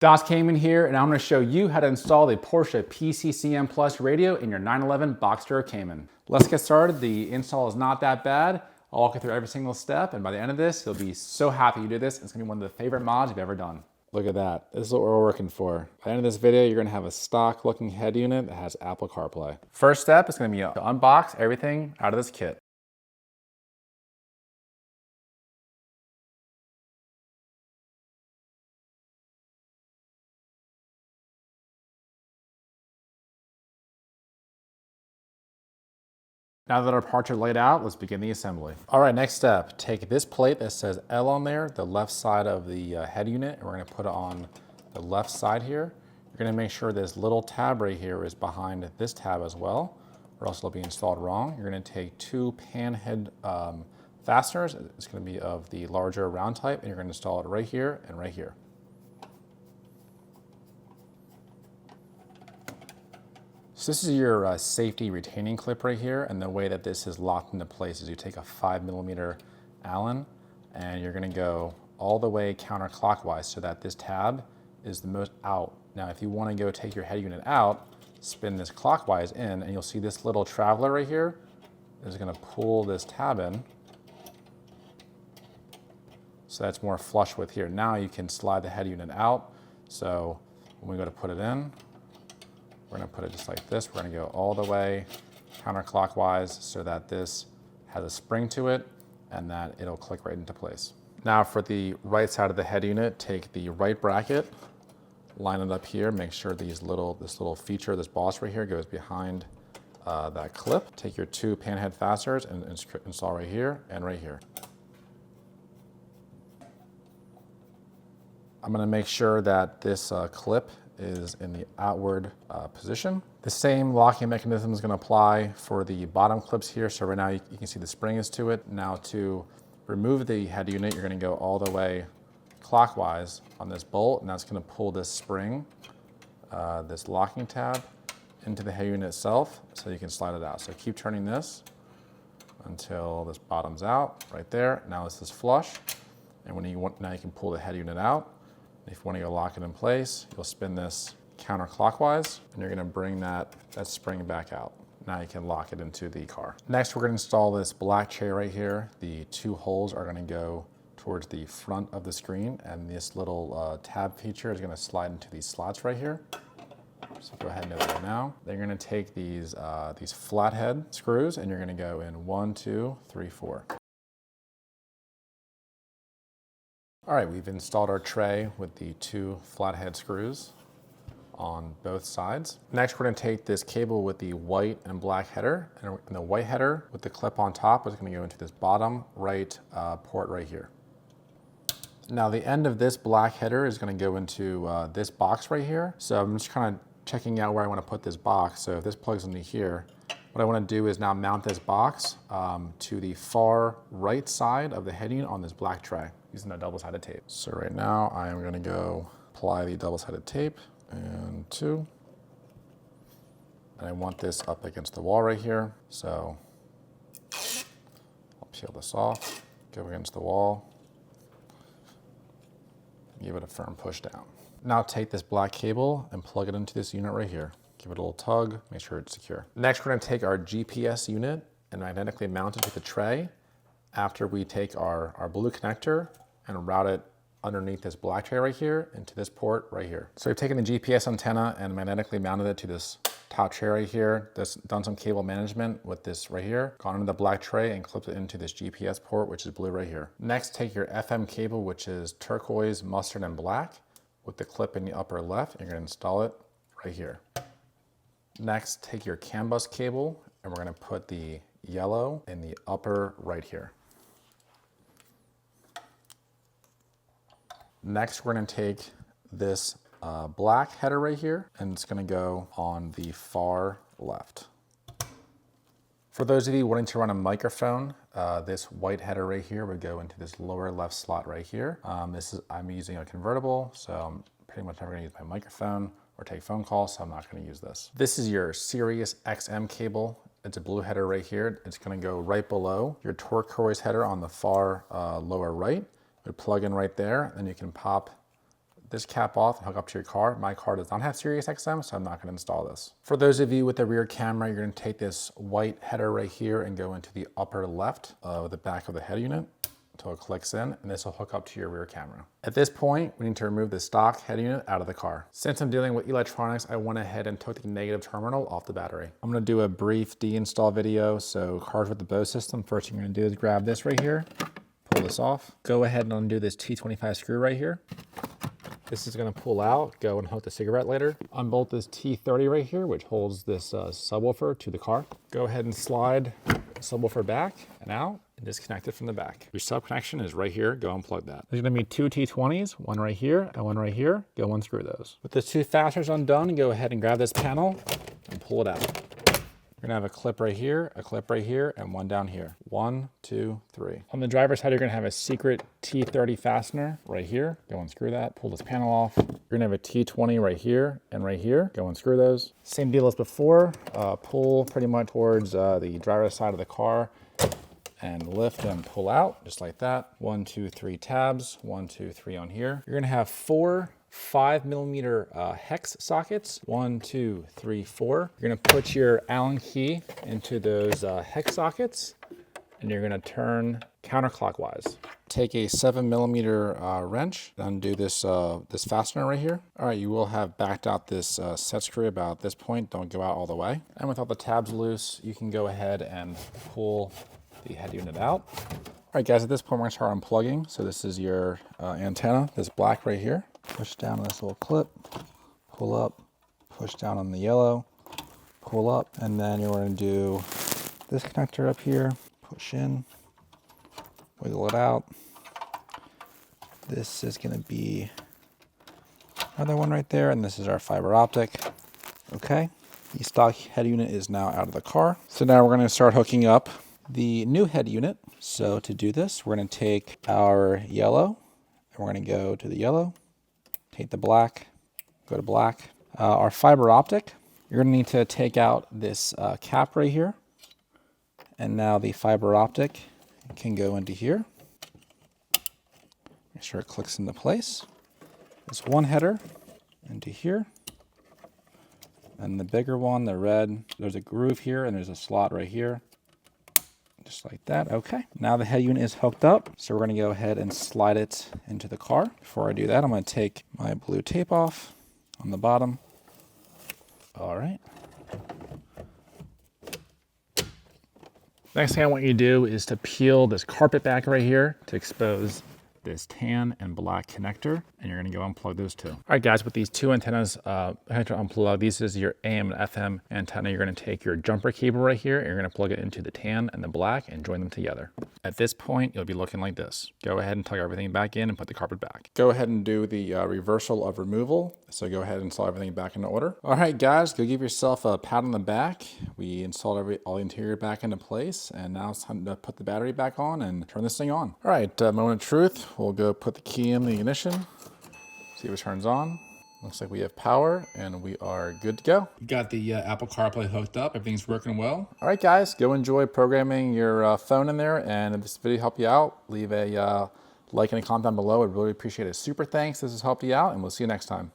Das Cayman here, and I'm going to show you how to install the Porsche PCCM Plus radio in your 911 Boxster Cayman. Let's get started. The install is not that bad. I'll walk you through every single step, and by the end of this, you'll be so happy you did this. It's going to be one of the favorite mods you've ever done. Look at that. This is what we're working for. By the end of this video, you're going to have a stock looking head unit that has Apple CarPlay. First step is going to be to unbox everything out of this kit. Now that our parts are laid out, let's begin the assembly. All right, next step, take this plate that says L on there, the left side of the head unit, and we're gonna put it on the left side here. You're gonna make sure this little tab right here is behind this tab as well, or else it'll be installed wrong. You're gonna take two pan head fasteners. It's gonna be of the larger round type, and you're gonna install it right here and right here. So this is your safety retaining clip right here, and the way that this is locked into place is you take a 5mm Allen and you're gonna go all the way counterclockwise so that this tab is the most out. Now if you wanna go take your head unit out, spin this clockwise in, and you'll see this little traveler right here is gonna pull this tab in so that's more flush with here. Now you can slide the head unit out. So when we go to put it in, we're gonna put it just like this. We're gonna go all the way counterclockwise so that this has a spring to it and that it'll click right into place. Now for the right side of the head unit, take the right bracket, line it up here, make sure this little feature, this boss right here goes behind that clip. Take your two pan head fasteners and install right here and right here. I'm gonna make sure that this clip is in the outward position. The same locking mechanism is going to apply for the bottom clips here. So right now you can see the spring is to it. Now to remove the head unit, you're going to go all the way clockwise on this bolt, and that's going to pull this spring, this locking tab, into the head unit itself so you can slide it out. So keep turning this until this bottoms out right there. Now this is flush, and now you can pull the head unit out. If you want to go lock it in place, you'll spin this counterclockwise, and you're going to bring that spring back out. Now you can lock it into the car. Next, we're going to install this black tray right here. The two holes are going to go towards the front of the screen, and this little tab feature is going to slide into these slots right here. So go ahead and do that now. Then you're going to take these flathead screws, and you're going to go in 1, 2, 3, 4. All right, we've installed our tray with the two flathead screws on both sides. Next, we're gonna take this cable with the white and black header, and the white header with the clip on top is gonna go into this bottom right port right here. Now the end of this black header is gonna go into this box right here. So I'm just kind of checking out where I wanna put this box. So if this plugs into here, what I wanna do is now mount this box to the far right side of the head unit on this black tray, using a double-sided tape. So right now I am gonna go apply the double-sided tape, and 2. And I want this up against the wall right here. So I'll peel this off, go against the wall, give it a firm push down. Now take this black cable and plug it into this unit right here. Give it a little tug, make sure it's secure. Next, we're gonna take our GPS unit and magnetically mount it to the tray after we take our blue connector and route it underneath this black tray right here into this port right here. So we've taken the GPS antenna and magnetically mounted it to this top tray right here. Done some cable management with this right here, gone into the black tray and clipped it into this GPS port, which is blue right here. Next, take your FM cable, which is turquoise, mustard, and black, with the clip in the upper left, and you're gonna install it right here. Next, take your CAN bus cable, and we're gonna put the yellow in the upper right here. Next, we're gonna take this black header right here, and it's gonna go on the far left. For those of you wanting to run a microphone, this white header right here would go into this lower left slot right here. I'm using a convertible, so I'm pretty much never gonna use my microphone or take phone calls, so I'm not gonna use this. This is your Sirius XM cable. It's a blue header right here. It's gonna go right below your turquoise header on the far lower right. It would plug in right there, and you can pop this cap off and hook up to your car. My car does not have Sirius XM, so I'm not gonna install this. For those of you with the rear camera, you're gonna take this white header right here and go into the upper left of the back of the head unit until it clicks in, and this will hook up to your rear camera. At this point, we need to remove the stock head unit out of the car. Since I'm dealing with electronics, I went ahead and took the negative terminal off the battery. I'm gonna do a brief deinstall video. So cars with the Bose system, first thing you're gonna do is grab this right here, pull this off. Go ahead and undo this T25 screw right here. This is gonna pull out, go and hook the cigarette lighter. Unbolt this T30 right here, which holds this subwoofer to the car. Go ahead and slide the subwoofer back and out and disconnect it from the back. Your sub connection is right here, go unplug that. There's gonna be two T20s, one right here and one right here. Go unscrew those. With the two fasteners undone, go ahead and grab this panel and pull it out. You're gonna have a clip right here, and one down here. 1, 2, 3. On the driver's side, you're gonna have a secret T30 fastener right here. Go unscrew that, pull this panel off. You're gonna have a T20 right here and right here. Go unscrew those. Same deal as before. Pull pretty much towards the driver's side of the car and lift and pull out, just like that. 1, 2, 3 tabs, 1, 2, 3 on here. You're gonna have 4 5mm hex sockets. 1, 2, 3, 4. You're gonna put your Allen key into those hex sockets, and you're gonna turn counterclockwise. Take a 7mm wrench, undo this this fastener right here. All right, you will have backed out this set screw about this point. Don't go out all the way. And with all the tabs loose, you can go ahead and pull the head unit out. All right, guys, at this point, we're gonna start unplugging. So this is your antenna, this black right here. Push down on this little clip, pull up, push down on the yellow, pull up, and then you're going to do this connector up here, push in, wiggle it out. This is going to be another one right there, and this is our fiber optic. Okay, the stock head unit is now out of the car. So now we're going to start hooking up the new head unit. So to do this, we're going to take our yellow, and we're going to go to the yellow. Take the black, go to black. Our fiber optic, you're gonna need to take out this cap right here. And now the fiber optic can go into here. Make sure it clicks into place. This one header into here. And the bigger one, the red, there's a groove here and there's a slot right here. Just like that. Okay, now the head unit is hooked up, so we're going to go ahead and slide it into the car. Before I do that, I'm going to take my blue tape off on the bottom. All right. Next thing I want you to do is to peel this carpet back right here to expose this tan and black connector, and you're gonna go unplug those two. All right, guys, with these two antennas, I have to unplug. This is your AM and FM antenna. You're gonna take your jumper cable right here, and you're gonna plug it into the tan and the black and join them together. At this point, you'll be looking like this. Go ahead and plug everything back in and put the carpet back. Go ahead and do the reversal of removal. So go ahead and install everything back into order. All right, guys, go give yourself a pat on the back. We installed all the interior back into place, and now it's time to put the battery back on and turn this thing on. All right, moment of truth. We'll go put the key in the ignition, see if it turns on. Looks like we have power and we are good to go. You got the Apple CarPlay hooked up, everything's working well. All right, guys, go enjoy programming your phone in there, and if this video helped you out, leave a like and a comment down below. I'd really appreciate it. Super thanks, this has helped you out, and we'll see you next time.